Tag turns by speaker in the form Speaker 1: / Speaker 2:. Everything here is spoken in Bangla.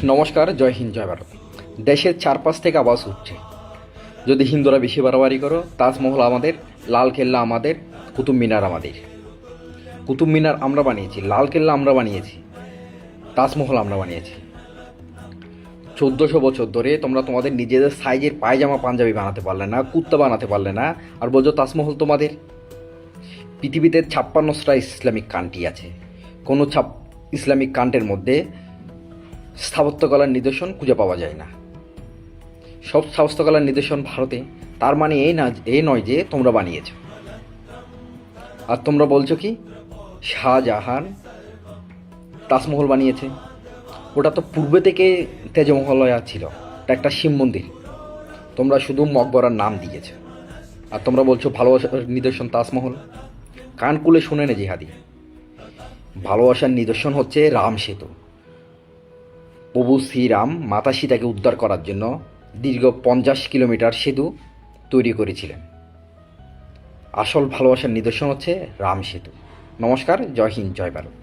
Speaker 1: নমস্কার, জয় হিন্দ, জয় ভারত। দেশের চারপাশ থেকে আওয়াজ উঠছে, যদি হিন্দুরা বেশি বাড়াবাড়ি করো, তাজমহল আমাদের, লাল কেল্লা আমাদের, কুতুব মিনার আমাদের। কুতুব মিনার আমরা বানিয়েছি, লাল কেল্লা আমরা বানিয়েছি, তাজমহল আমরা বানিয়েছি। 1400 বছর ধরে তোমরা তোমাদের নিজেদের সাইজের পায়জামা পাঞ্জাবি বানাতে পারলে না, কুর্তা বানাতে পারলে না, আর বলছো তাজমহল তোমাদের। পৃথিবীতে 56টা ইসলামিক কান্ট্রি আছে, কোনো ইসলামিক কান্ট্রির মধ্যে স্থাপত্যকলার নিদর্শন খুঁজে পাওয়া যায় না। সব স্থাপত্যকলার নিদর্শন ভারতে। তার মানে এই নয় যে তোমরা বানিয়েছ। আর তোমরা বলছো কি শাহজাহান তাজমহল বানিয়েছে? ওটা তো পূর্বে থেকে তেজমহলয়া ছিল, এটা একটা শিব মন্দির। তোমরা শুধু মকবরার নাম দিয়েছ, আর তোমরা বলছো ভালোবাসার নিদর্শন তাজমহল। কান খুলে শুনে নে জিহাদি, ভালোবাসার নিদর্শন হচ্ছে রাম সেতু। প্রভু শ্রীরাম মাতা সীতাকে উদ্ধার করার জন্য দীর্ঘ 50 কিলোমিটার সেতু তৈরি করেছিলেন। আসল ভালোবাসার নিদর্শন হচ্ছে রাম সেতু। নমস্কার, জয় হিন্দ, জয় ভারত।